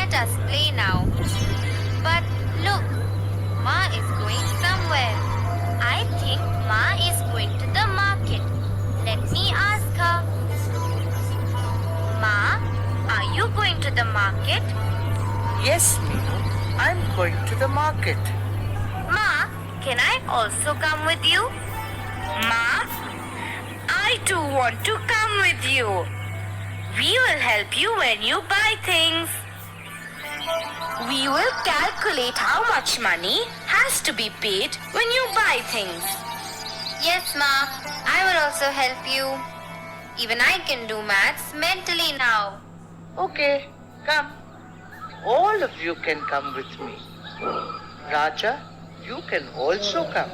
let us play now. But look, Ma is going somewhere. I think Ma is going to the market. Let me ask her. Ma, are you going to the market? Yes, Meenu, I'm going to the market. Ma, can I also come with you? Ma, I too want to come with you. We will help you when you buy things. We will calculate how much money has to be paid when you buy things. Yes, Ma, I will also help you. Even I can do maths mentally now. Okay, come. All of you can come with me. Raja, you can also come.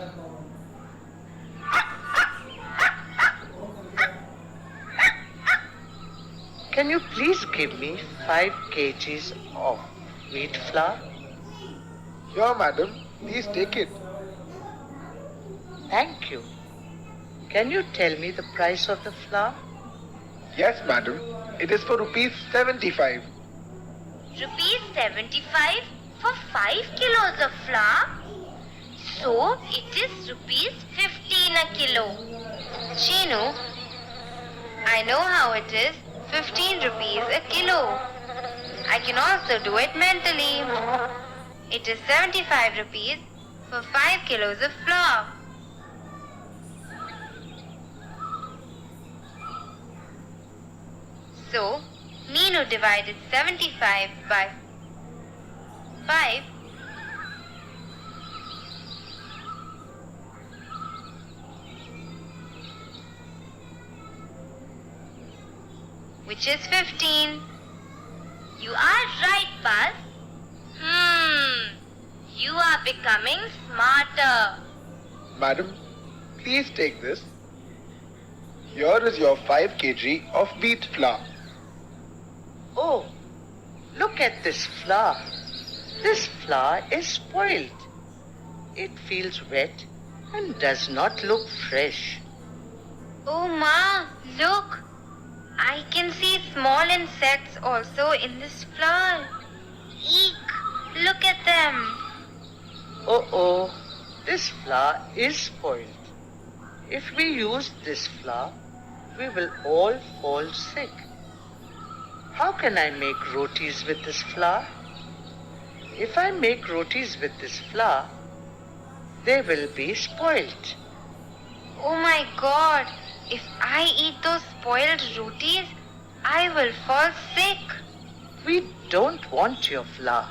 Can you please give me 5 kgs of wheat flour? Here, madam. Please take it. Thank you. Can you tell me the price of the flour? Yes, madam. It is for rupees 75. Rupees 75 for 5 kilos of flour? So it is rupees 15 a kilo. Chinu, I know how it is. 15 rupees a kilo. I can also do it mentally. It is 75 rupees for 5 kilos of flour. So, Meenu divided 75 by 5. Which is 15. You are right, Buzz. You are becoming smarter. Madam, please take this. Here is your 5 kg of wheat flour. Oh, look at this flour. This flour is spoiled. It feels wet and does not look fresh. Oh, Ma, look. I can see small insects also in this flour. Eek, look at them. Oh, this flour is spoiled. If we use this flour, we will all fall sick. How can I make rotis with this flour? If I make rotis with this flour, they will be spoiled. Oh my God, if I eat those spoiled rotis, I will fall sick. We don't want your flour.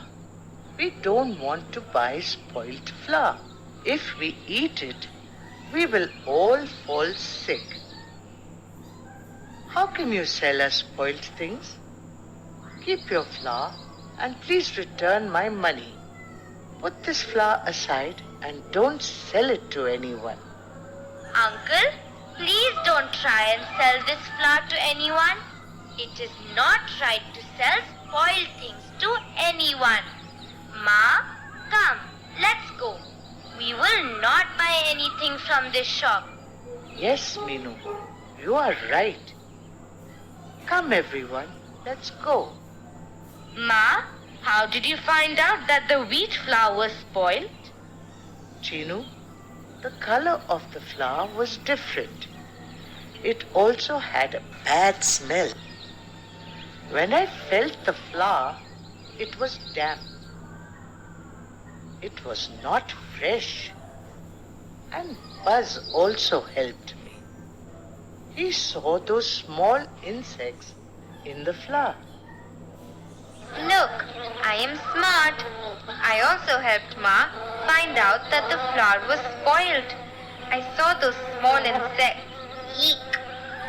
We don't want to buy spoiled flour. If we eat it, we will all fall sick. How can you sell us spoiled things? Keep your flour and please return my money. Put this flour aside and don't sell it to anyone. Uncle, please don't try and sell this flour to anyone. It is not right to sell spoiled things to anyone. Ma, come, let's go. We will not buy anything from this shop. Yes, Meenu, you are right. Come everyone, let's go. Ma, how did you find out that the wheat flour was spoiled? Chinu, the color of the flour was different. It also had a bad smell. When I felt the flour, it was damp. It was not fresh. And Buzz also helped me. He saw those small insects in the flour. Look, I am smart. I also helped Ma find out that the flour was spoiled. I saw those small insects. Eek!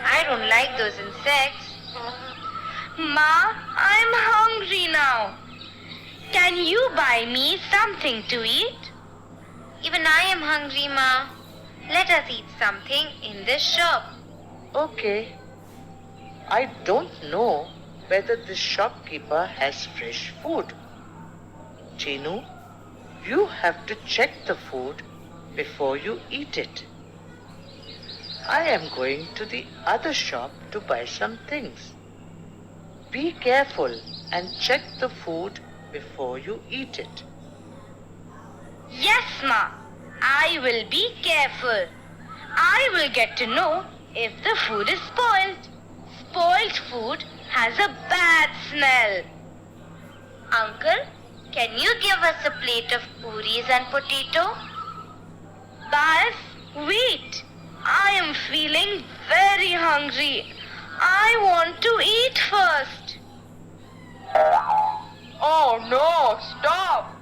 I don't like those insects. Ma, I'm hungry now. Can you buy me something to eat? Even I am hungry, Ma. Let us eat something in this shop. Okay. I don't know whether the shopkeeper has fresh food. Chinu, you have to check the food before you eat it. I am going to the other shop to buy some things. Be careful and check the food before you eat it. Yes, Ma. I will be careful. I will get to know if the food is spoiled. Spoiled food has a bad smell. Uncle, can you give us a plate of puris and potato? Bas, wait. I am feeling very hungry. I want to eat first. Oh no, stop!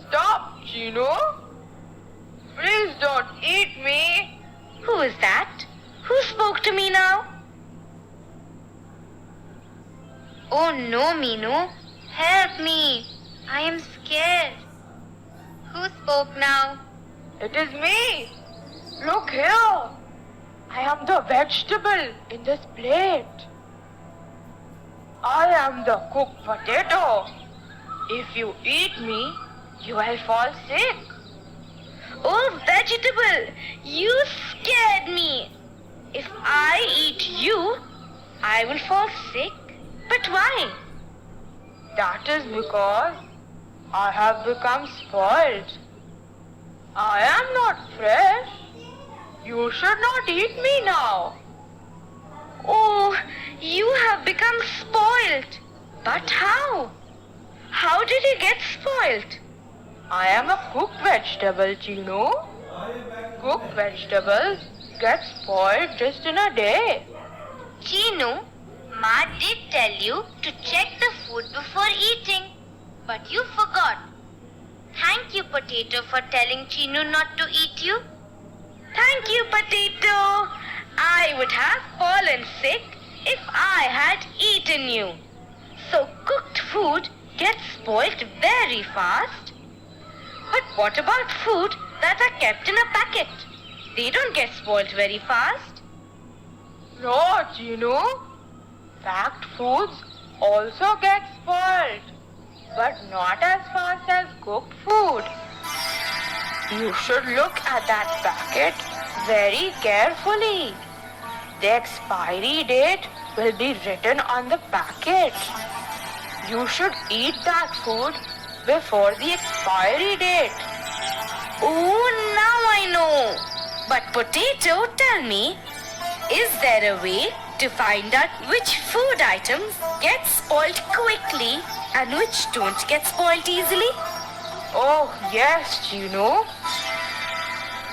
Stop, Chino! Please don't eat me! Who is that? Who spoke to me now? Oh no, Meenu. Help me. I am scared. Who spoke now? It is me! Look here! I am the vegetable in this plate. I am the cooked potato. If you eat me, you will fall sick. Oh, vegetable, you scared me. If I eat you, I will fall sick. But why? That is because I have become spoiled. I am not fresh. You should not eat me now. Oh, you have become spoiled. But how? How did you get spoiled? I am a cooked vegetable, Chino. Cooked vegetables get spoiled just in a day. Chinu, Ma did tell you to check the food before eating, but you forgot. Thank you, Potato, for telling Chinu not to eat you. Thank you, Potato. I would have fallen sick if I had eaten you. So cooked food gets spoiled very fast. But what about food that are kept in a packet? They don't get spoiled very fast. No, Chino. Packed foods also get spoiled, but not as fast as cooked food. You should look at that packet very carefully. The expiry date will be written on the packet. You should eat that food before the expiry date. Oh, now I know. But Potato, tell me, is there a way to find out which food items get spoiled quickly and which don't get spoiled easily? Oh, yes, Chino.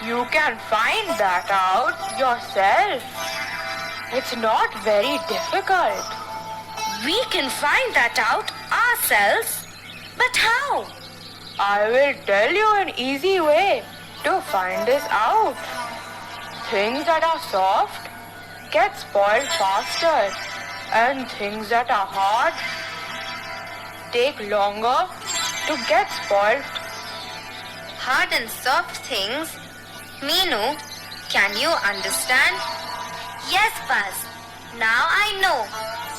You can find that out yourself. It's not very difficult. We can find that out ourselves. But how? I will tell you an easy way to find this out. Things that are soft get spoiled faster, and things that are hard take longer to get spoiled. Hard and soft things. Meenu, can you understand? Yes, Buzz. Now I know.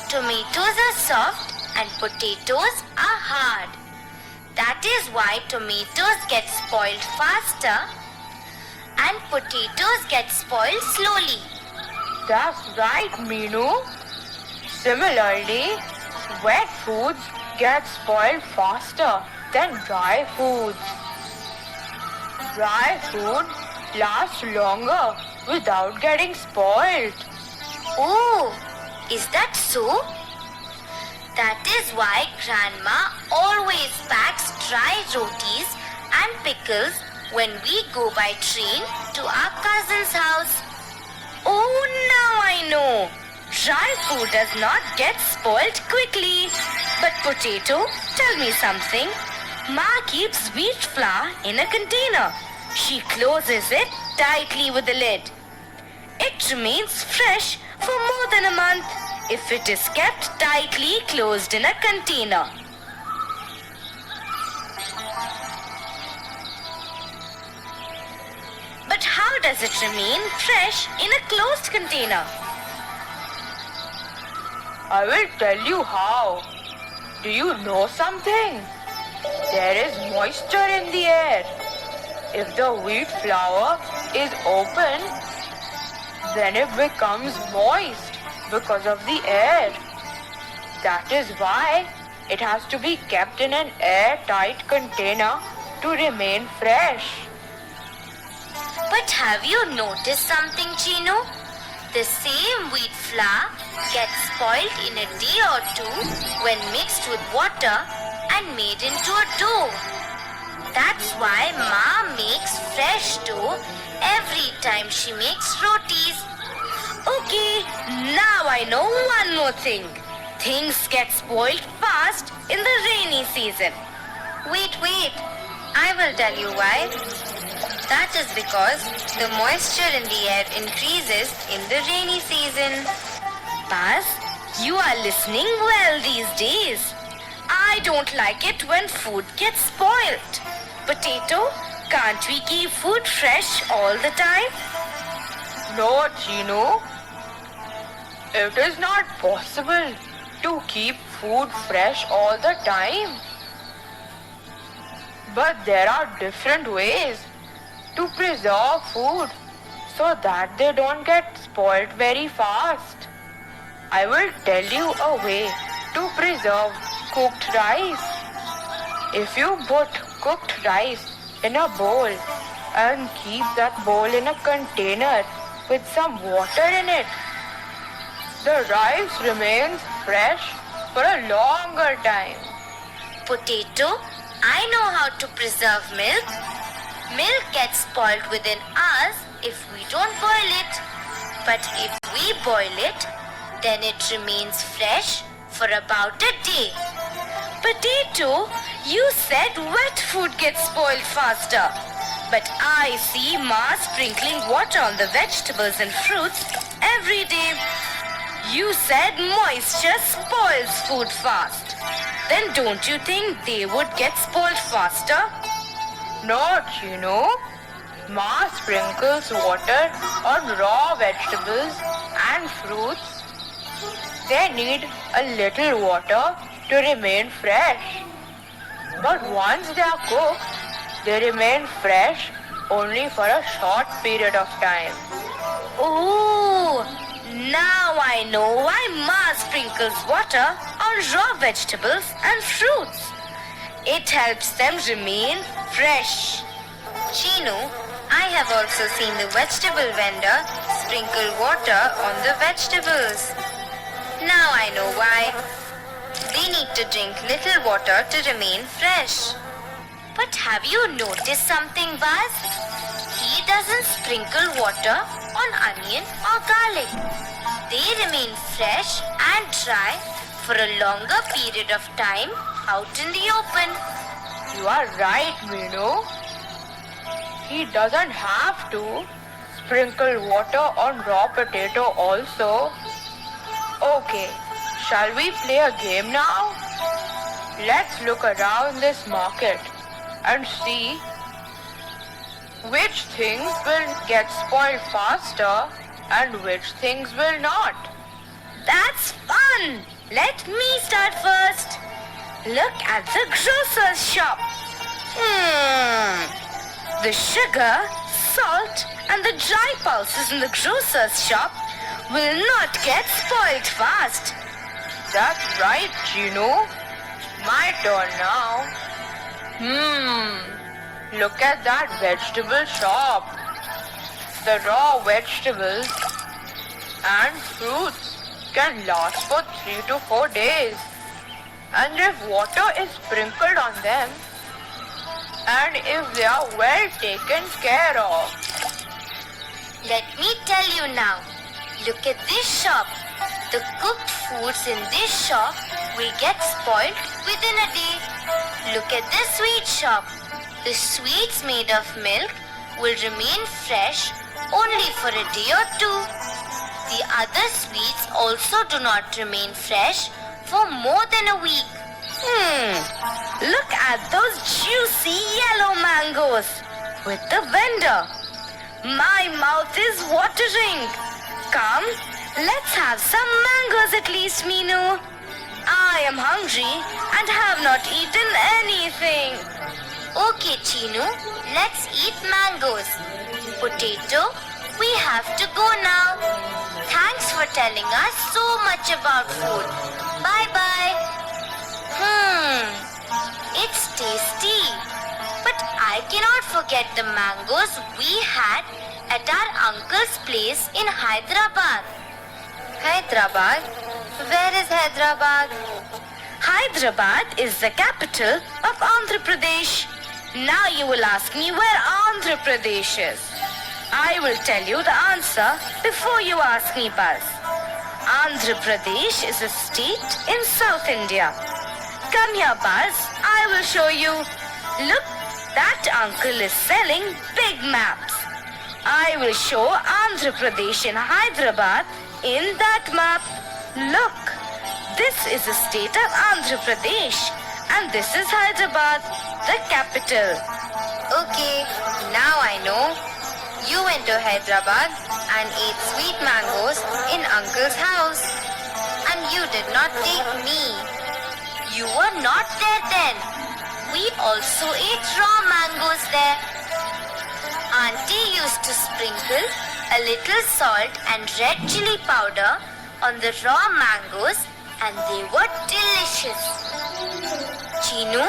Tomatoes are soft and potatoes are hard. That is why tomatoes get spoiled faster and potatoes get spoiled slowly. That's right, Meenu. Similarly, wet foods get spoiled faster than dry foods. Dry food lasts longer without getting spoiled. Oh, is that so? That is why Grandma always packs dry rotis and pickles when we go by train to our cousin's house. Oh, now I know. Dry food does not get spoiled quickly. But Potato, tell me something. Ma keeps wheat flour in a container. She closes it tightly with the lid. It remains fresh for more than a month if it is kept tightly closed in a container. But how does it remain fresh in a closed container? I will tell you how. Do you know something? There is moisture in the air. If the wheat flour is open, then it becomes moist because of the air. That is why It has to be kept in an airtight container to remain fresh. But have you noticed something, Chinu? The same wheat flour gets spoiled in a day or two when mixed with water and made into a dough. That's why Ma makes fresh dough every time she makes rotis. Okay, now I know one more thing. Things get spoiled fast in the rainy season. Wait, I will tell you why. That is because the moisture in the air increases in the rainy season. Buzz, you are listening well these days. I don't like it when food gets spoiled. Potato, can't we keep food fresh all the time? No, Chinu. It is not possible to keep food fresh all the time. But there are different ways to preserve food so that they don't get spoiled very fast. I will tell you a way to preserve cooked rice. If you put cooked rice in a bowl and keep that bowl in a container with some water in it, the rice remains fresh for a longer time. Potato, I know how to preserve milk. Milk gets spoiled within hours if we don't boil it. But if we boil it, then it remains fresh for about a day. Potato, you said wet food gets spoiled faster. But I see Ma sprinkling water on the vegetables and fruits every day. You said moisture spoils food fast. Then don't you think they would get spoiled faster? No, Chinu. Ma sprinkles water on raw vegetables and fruits. They need a little water to remain fresh. But once they are cooked, they remain fresh only for a short period of time. Oh, now I know why Ma sprinkles water on raw vegetables and fruits. It helps them remain fresh. Chinu, I have also seen the vegetable vendor sprinkle water on the vegetables. Now I know why. They need to drink little water to remain fresh. But have you noticed something, Buzz? He doesn't sprinkle water on onion or garlic. They remain fresh and dry for a longer period of time out in the open. You are right, Meenu. He doesn't have to sprinkle water on raw potato also. Okay, shall we play a game now? Let's look around this market and see which things will get spoiled faster and which things will not. That's fun! Let me start first. Look at the grocer's shop. The sugar, salt, and the dry pulses in the grocer's shop will not get spoiled fast. That's right, Chinu. My turn now. Look at that vegetable shop. The raw vegetables and fruits can last for 3 to 4 days. And if water is sprinkled on them, and if they are well taken care of. Let me tell you now. Look at this shop. The cooked foods in this shop will get spoiled within a day. Look at this sweet shop. The sweets made of milk will remain fresh only for a day or two. The other sweets also do not remain fresh for more than a week. Look at those juicy yellow mangoes with the vendor. My mouth is watering. Come, let's have some mangoes at least, Meenu. I am hungry and have not eaten anything. Okay, Chinu, let's eat mangoes. Potato, we have to go now. Thanks for telling us so much about food. Bye-bye. It's tasty. But I cannot forget the mangoes we had at our uncle's place in Hyderabad. Hyderabad? Where is Hyderabad? Hyderabad is the capital of Andhra Pradesh. Now you will ask me where Andhra Pradesh is. I will tell you the answer before you ask me, Buzz. Andhra Pradesh is a state in South India. Come here, Buzz. I will show you. Look, that uncle is selling big maps. I will show Andhra Pradesh in Hyderabad in that map. Look, this is the state of Andhra Pradesh and this is Hyderabad, the capital. Okay, now I know. You went to Hyderabad and ate sweet mangoes in Uncle's house. And you did not take me. You were not there then. We also ate raw mangoes there. Auntie used to sprinkle a little salt and red chili powder on the raw mangoes and they were delicious. Chinu,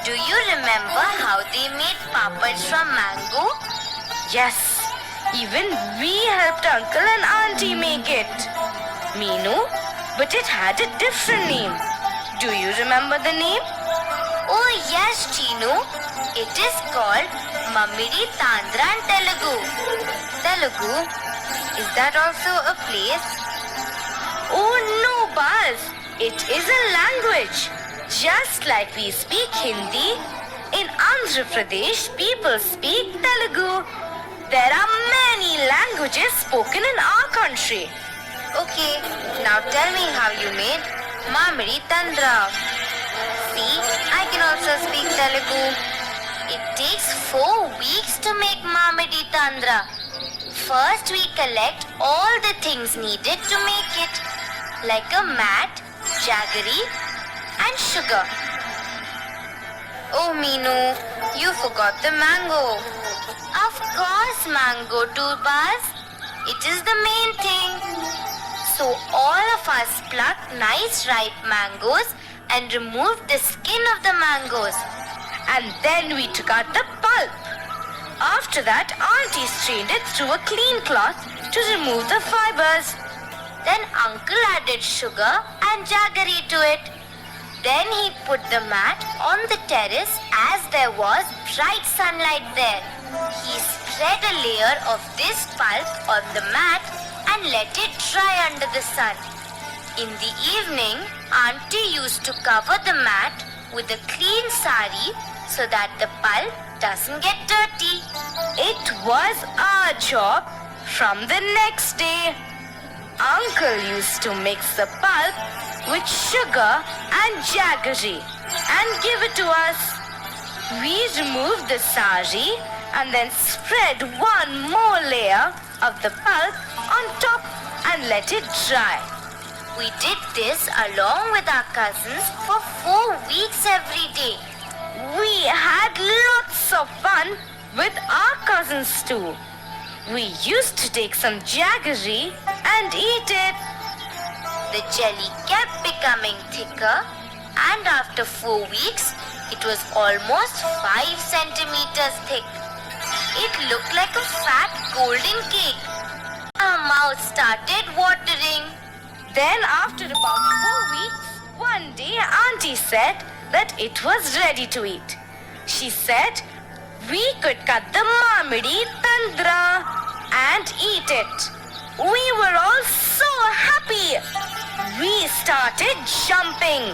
do you remember how they made papads from mango? Yes, even we helped uncle and auntie make it. Meenu, but it had a different name. Do you remember the name? Oh yes, Chinu. It is called Mammidi Tandra in Telugu. Telugu? Is that also a place? Oh no, Buzz. It is a language. Just like we speak Hindi, in Andhra Pradesh people speak Telugu. There are many languages spoken in our country. Okay, now tell me how you made Mammidi Tandra. See, I can also speak Telugu. It takes 4 weeks to make Mammidi Tandra. First we collect all the things needed to make it, like a mat, jaggery, and sugar. Oh Meenu, you forgot the mango. Of course mango too, Buzz. It is the main thing. So all of us plucked nice ripe mangoes and removed the skin of the mangoes. And then we took out the pulp. After that, auntie strained it through a clean cloth to remove the fibers. Then uncle added sugar and jaggery to it. Then he put the mat on the terrace as there was bright sunlight there. He spread a layer of this pulp on the mat and let it dry under the sun. In the evening, auntie used to cover the mat with a clean sari so that the pulp doesn't get dirty. It was our job from the next day. Uncle used to mix the pulp with sugar and jaggery and give it to us. We removed the sari and then spread one more layer of the pulp on top and let it dry. We did this along with our cousins for 4 weeks every day. We had lots of fun with our cousins too. We used to take some jaggery and eat it. The jelly kept becoming thicker and after 4 weeks, it was almost 5 centimeters thick. It looked like a fat golden cake. Our mouth started watering. Then after about 4 weeks, one day auntie said that it was ready to eat. She said we could cut the Mammidi Tandra and eat it. We were all so happy. We started jumping.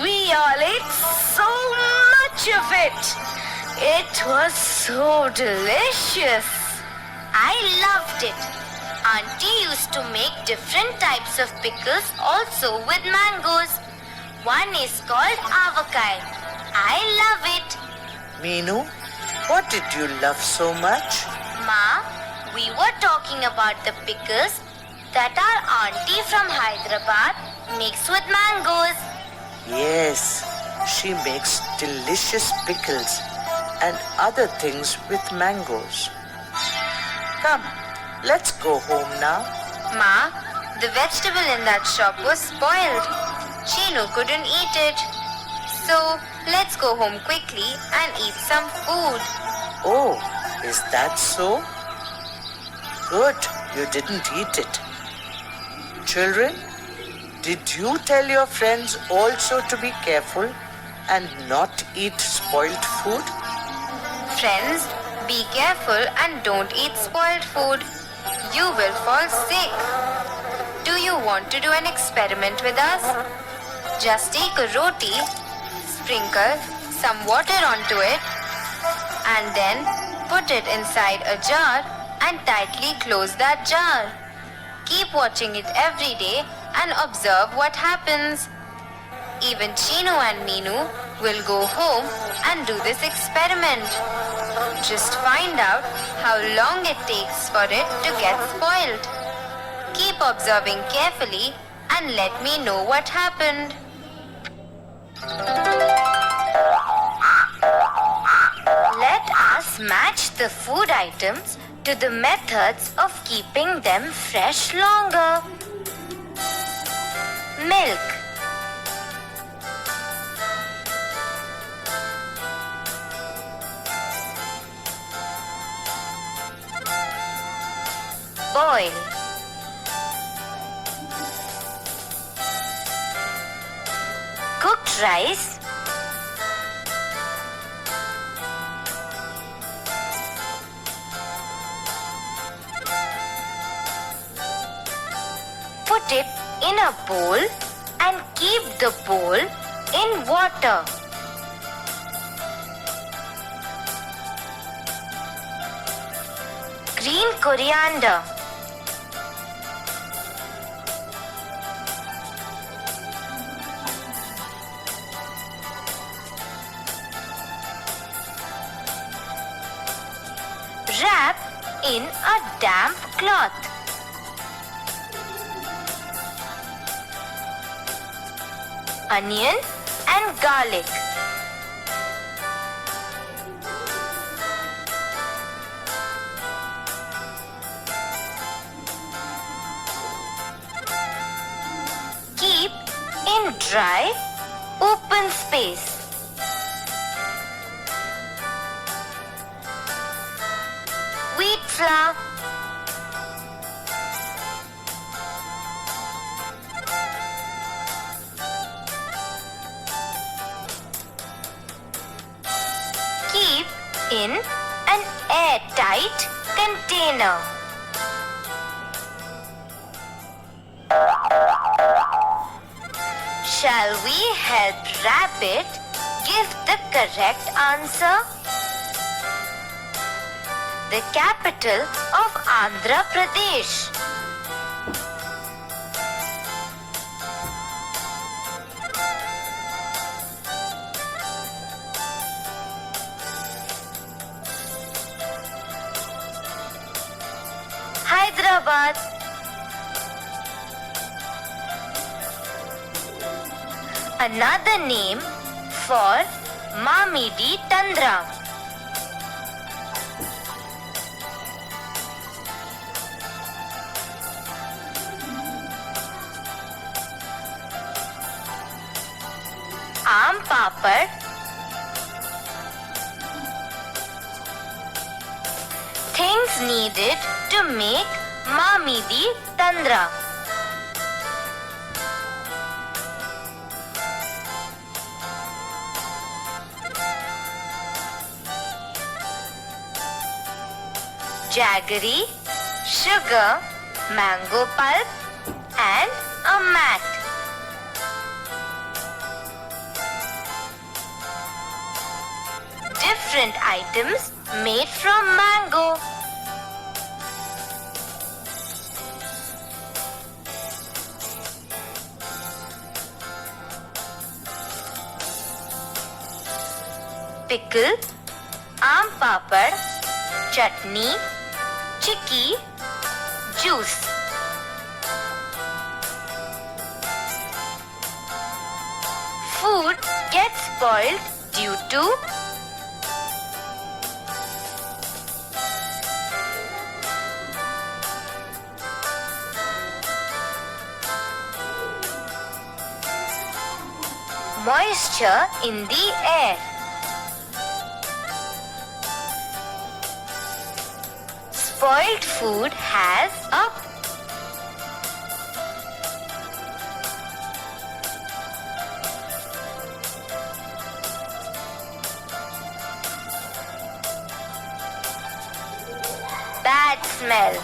We all ate so much of it. It was so delicious. I loved it. Auntie used to make different types of pickles also with mangoes. One is called avakai. I love it. Meenu, what did you love so much? Ma, we were talking about the pickles that our auntie from Hyderabad makes with mangoes. Yes, she makes delicious pickles and other things with mangoes. Come, let's go home now. Ma, The vegetable in that shop was spoiled. Chinu couldn't eat it. So, let's go home quickly and eat some food. Oh, is that so? Good, you didn't eat it. Children, did you tell your friends also to be careful and not eat spoiled food? Friends, be careful and don't eat spoiled food. You will fall sick. Do you want to do an experiment with us? Just take a roti, sprinkle some water onto it, and then put it inside a jar and tightly close that jar. Keep watching it every day and observe what happens. Even Chinu and Meenu will go home and do this experiment. Just find out how long it takes for it to get spoiled. Keep observing carefully and let me know what happened. Let us match the food items to the methods of keeping them fresh longer. Milk, boil, cooked rice, put it in a bowl and keep the bowl in water. Green coriander, wrap in a damp cloth. Onion and garlic. Keep in dry, open space. Wheat flour, keep in an airtight container. Shall we help Rabbit give the correct answer? The capital of Andhra Pradesh. Hyderabad. Another name for Mamidi Tandra. Aam papad, things needed to make Mamidi Tandra. Jaggery, sugar, mango pulp and a mat. Different items made from mango. Pickle, aam papad, chutney, chicky, juice. Food gets spoiled due to moisture in the air. Spoiled food has a bad smell.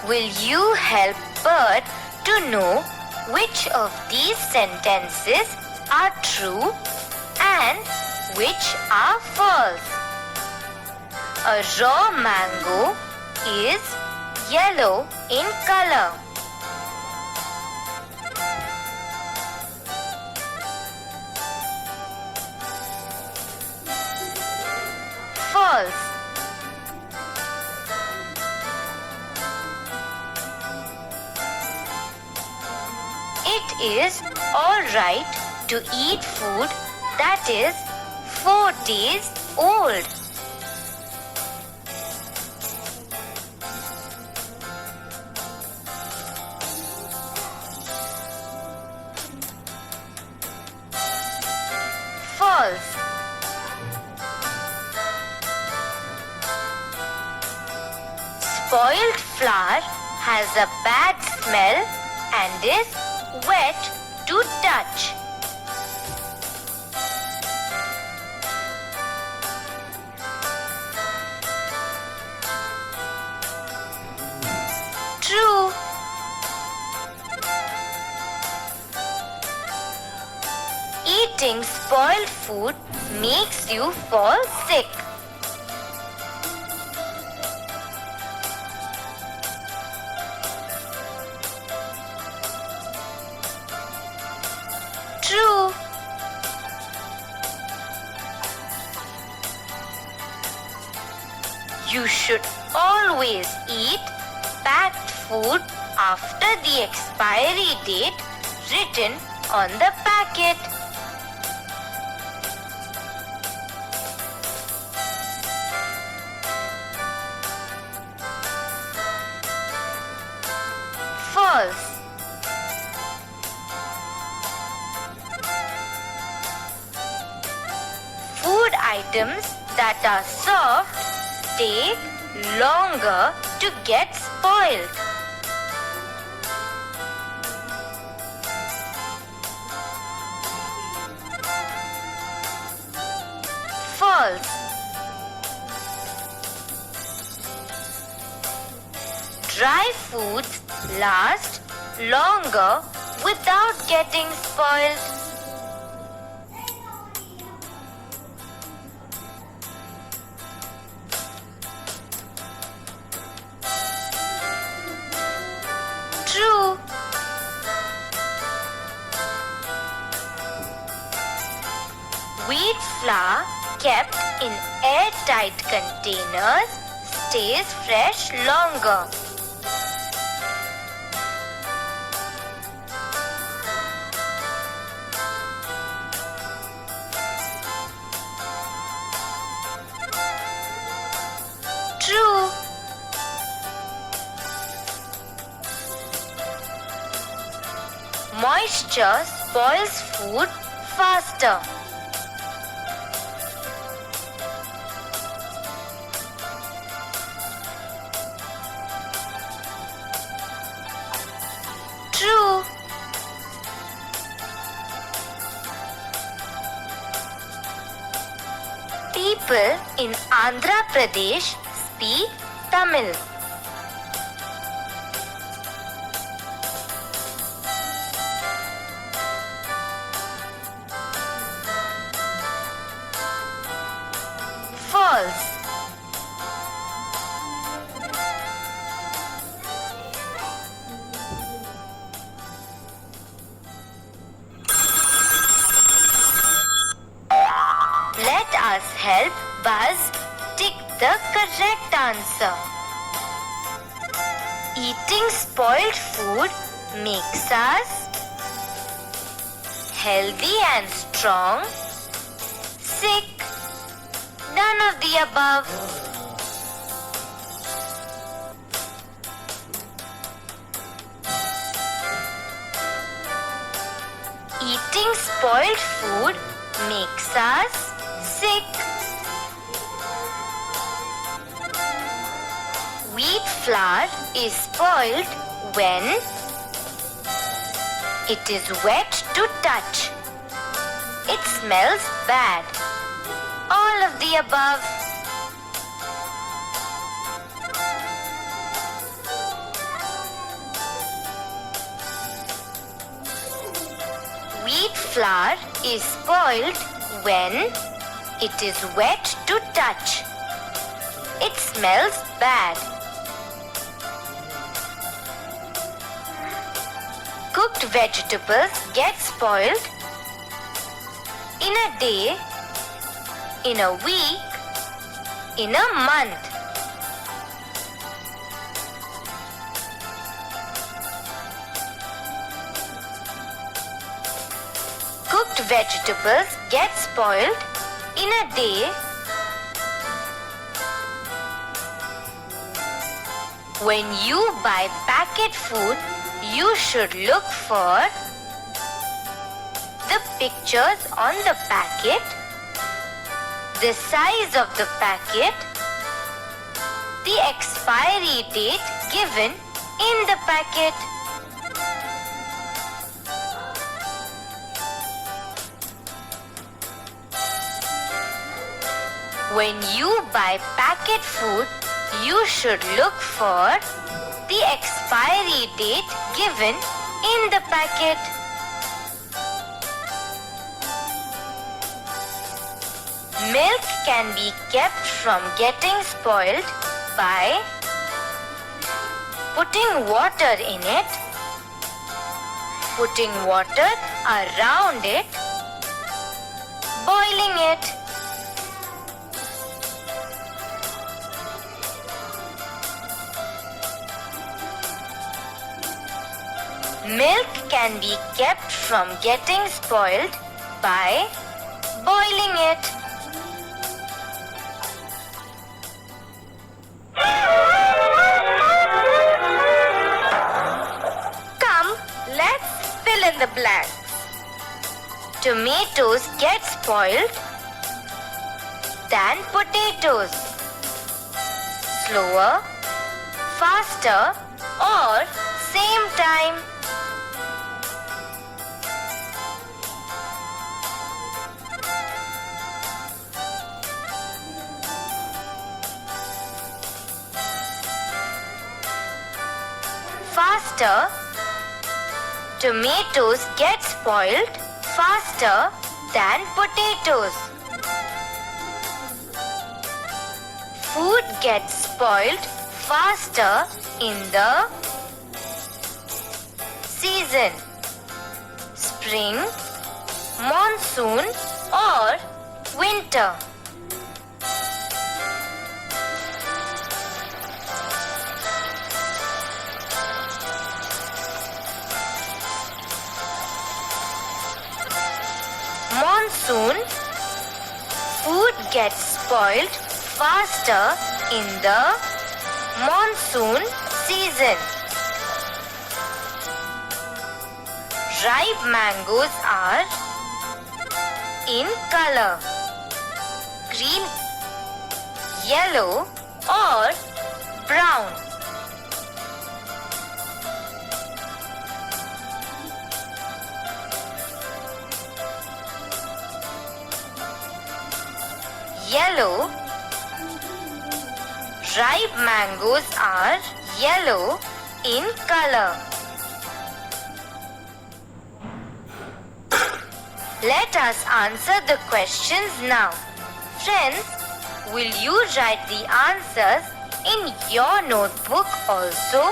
Will you help Bert to know which of these sentences are true and which are false? A raw mango is yellow in color. False. It is all right to eat food that is 4 days old. False. Spoiled flour has a bad smell and is wet to touch. True. Eating spoiled food makes you fall sick. True. You should always eat packed food after the expiry date written on the packet. False. Food items that are soft take longer to get spoiled. False. Dry foods last longer without getting spoiled. True. Wheat flour kept in airtight containers stays fresh longer. True. Moisture spoils food faster. True. People in Andhra Pradesh speak Tamil. False. Let us help Buzz tick the correct answer. Eating spoiled food makes us healthy and strong, sick, none of the above. Eating spoiled food makes us sick. Wheat flour is spoiled when it is wet to touch. It smells bad. All of the above. Wheat flour is spoiled when it is wet to touch. It smells bad. Cooked vegetables get spoiled in a day, in a week, in a month. Cooked vegetables get spoiled in a day, when you buy packet food, you should look for the pictures on the packet, the size of the packet, the expiry date given in the packet. When you buy packet food, you should look for the expiry date given in the packet. Milk can be kept from getting spoiled by putting water in it, putting water around it, boiling it. Milk can be kept from getting spoiled by boiling it. Come, let's fill in the blanks. Tomatoes get spoiled than potatoes. Slower, faster, or same time. Faster, tomatoes get spoiled faster than potatoes. Food gets spoiled faster in the season: spring, monsoon, or winter. Monsoon, food gets spoiled faster in the monsoon season. Ripe mangoes are in color: green, yellow, or brown. Yellow. Ripe mangoes are yellow in color. Let us answer the questions now. Friends, will you write the answers in your notebook also?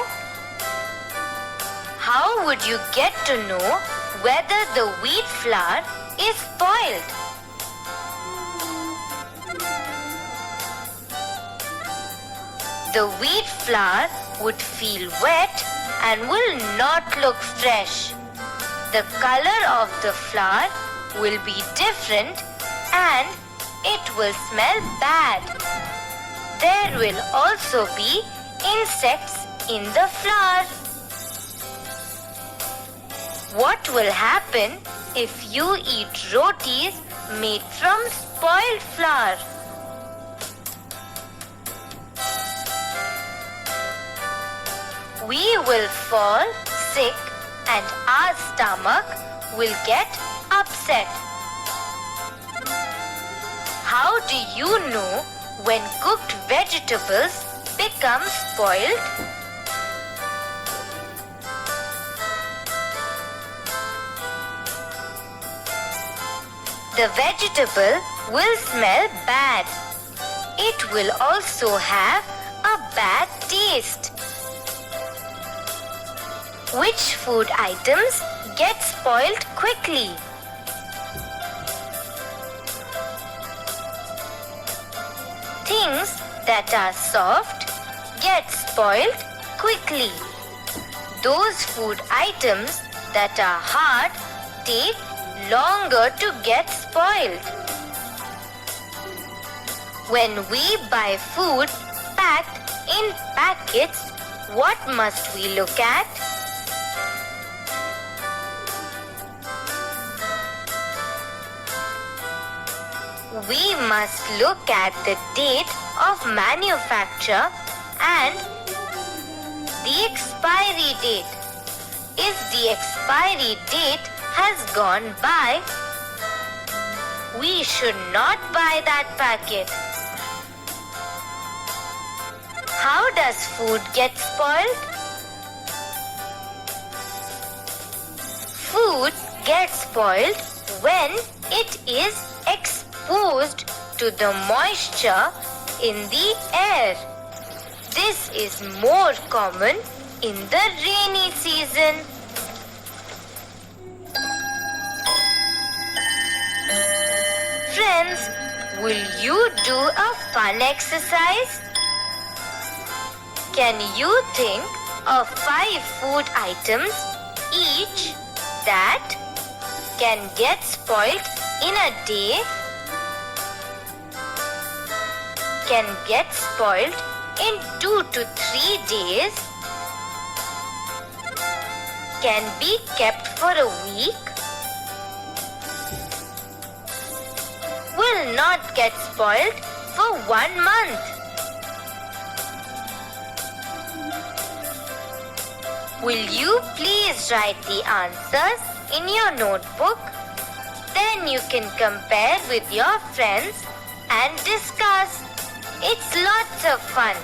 How would you get to know whether the wheat flour is spoiled? The wheat flour would feel wet and will not look fresh. The color of the flour will be different and it will smell bad. There will also be insects in the flour. What will happen if you eat rotis made from spoiled flour? We will fall sick and our stomach will get upset. How do you know when cooked vegetables become spoiled? The vegetable will smell bad. It will also have a bad taste. Which food items get spoiled quickly? Things that are soft get spoiled quickly. Those food items that are hard take longer to get spoiled. When we buy food packed in packets, what must we look at? We must look at the date of manufacture and the expiry date. If the expiry date has gone by, we should not buy that packet. How does food get spoiled? Food gets spoiled when it is exposed to the moisture in the air. This is more common in the rainy season. Friends, will you do a fun exercise? Can you think of 5 food items each that can get spoiled in a day? Can get spoiled in 2 to 3 days? Can be kept for a week? Will not get spoiled for 1 month? Will you please write the answers in your notebook? Then you can compare with your friends and discuss. It's lots of fun.